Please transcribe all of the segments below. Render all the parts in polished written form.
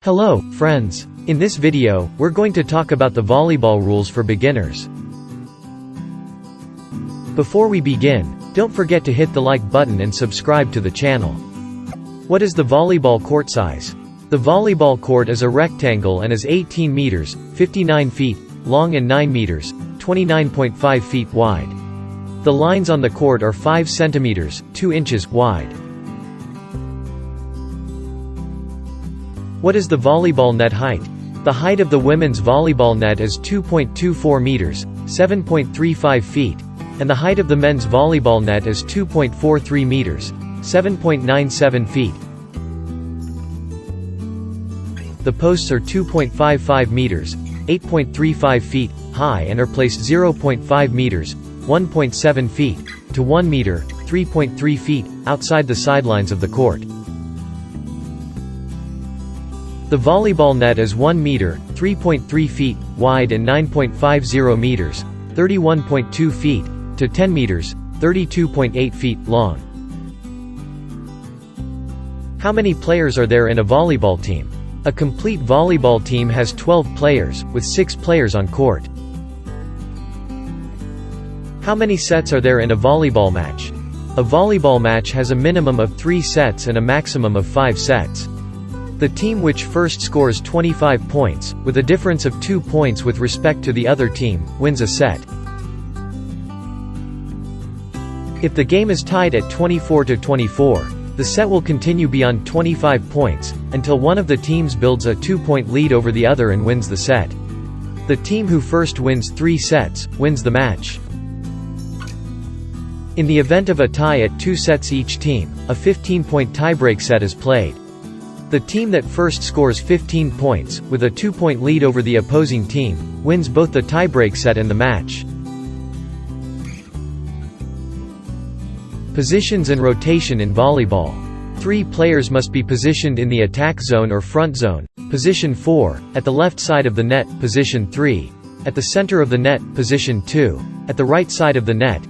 Hello, friends. In this video, we're going to talk about the volleyball rules for beginners. Before we begin, don't forget to hit the like button and subscribe to the channel. What is the volleyball court size? The volleyball court is a rectangle and is 18 meters, 59 feet, long and 9 meters, 29.5 feet wide. The lines on the court are 5 centimeters, 2 inches, wide. What is the volleyball net height? The height of the women's volleyball net is 2.24 meters, 7.35 feet, and the height of the men's volleyball net is 2.43 meters, 7.97 feet. The posts are 2.55 meters, 8.35 feet, high and are placed 0.5 meters, 1.7 feet, to 1 meter, 3.3 feet, outside the sidelines of the court. The volleyball net is 1 meter, 3.3 feet, wide and 9.50 meters, 31.2 feet, to 10 meters, 32.8 feet, long. How many players are there in a volleyball team? A complete volleyball team has 12 players, with 6 players on court. How many sets are there in a volleyball match? A volleyball match has a minimum of 3 sets and a maximum of 5 sets. The team which first scores 25 points, with a difference of 2 points with respect to the other team, wins a set. If the game is tied at 24-24, the set will continue beyond 25 points, until one of the teams builds a 2-point lead over the other and wins the set. The team who first wins 3 sets, wins the match. In the event of a tie at 2 sets each team, a 15-point tiebreak set is played. The team that first scores 15 points, with a 2-point lead over the opposing team, wins both the tiebreak set and the match. Positions and rotation in volleyball. 3 players must be positioned in the attack zone or front zone, position 4, at the left side of the net, position 3, at the center of the net, position 2, at the right side of the net,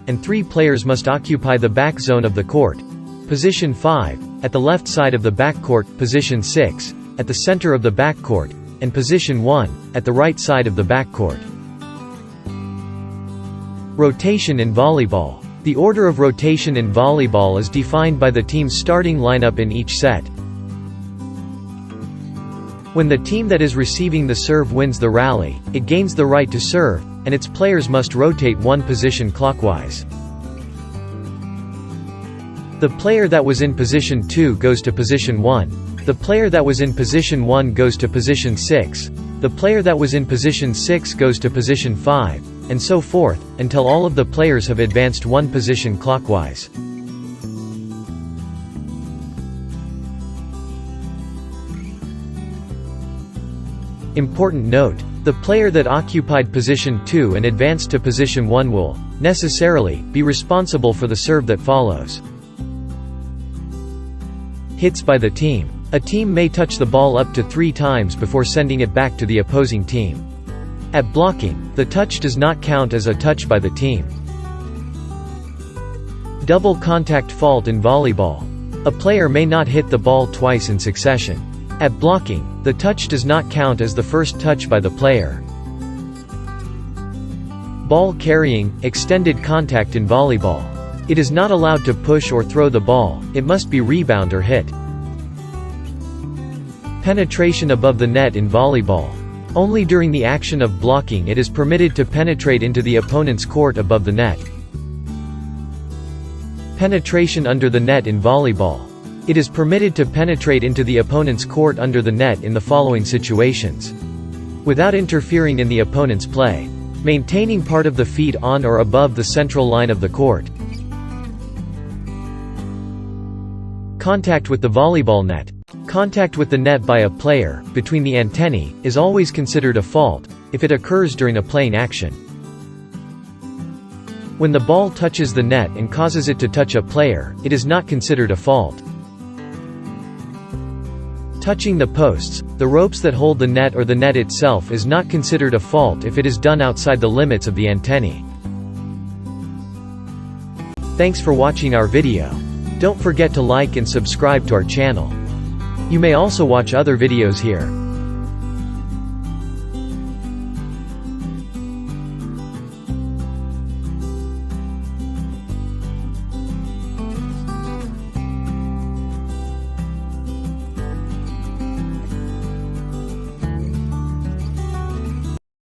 and 3 players must occupy the back zone of the court, position 5, at the left side of the backcourt, position 6, at the center of the backcourt, and position 1, at the right side of the backcourt. Rotation in volleyball. The order of rotation in volleyball is defined by the team's starting lineup in each set. When the team that is receiving the serve wins the rally, it gains the right to serve, and its players must rotate 1 position clockwise. The player that was in position 2 goes to position 1. The player that was in position 1 goes to position 6. The player that was in position 6 goes to position 5, and so forth, until all of the players have advanced 1 position clockwise. Important note: the player that occupied position 2 and advanced to position 1 will, necessarily, be responsible for the serve that follows. Hits by the team. A team may touch the ball up to 3 times before sending it back to the opposing team. At blocking, the touch does not count as a touch by the team. Double contact fault in volleyball. A player may not hit the ball twice in succession. At blocking, the touch does not count as the first touch by the player. Ball carrying, extended contact in volleyball. It is not allowed to push or throw the ball, it must be rebound or hit. Penetration above the net in volleyball. Only during the action of blocking it is permitted to penetrate into the opponent's court above the net. Penetration under the net in volleyball. It is permitted to penetrate into the opponent's court under the net in the following situations: without interfering in the opponent's play, maintaining part of the feet on or above the central line of the court, contact with the volleyball net. Contact with the net by a player, between the antennae, is always considered a fault, if it occurs during a playing action. When the ball touches the net and causes it to touch a player, it is not considered a fault. Touching the posts, the ropes that hold the net or the net itself is not considered a fault if it is done outside the limits of the antennae. Thanks for watching our video. Don't forget to like and subscribe to our channel. You may also watch other videos here.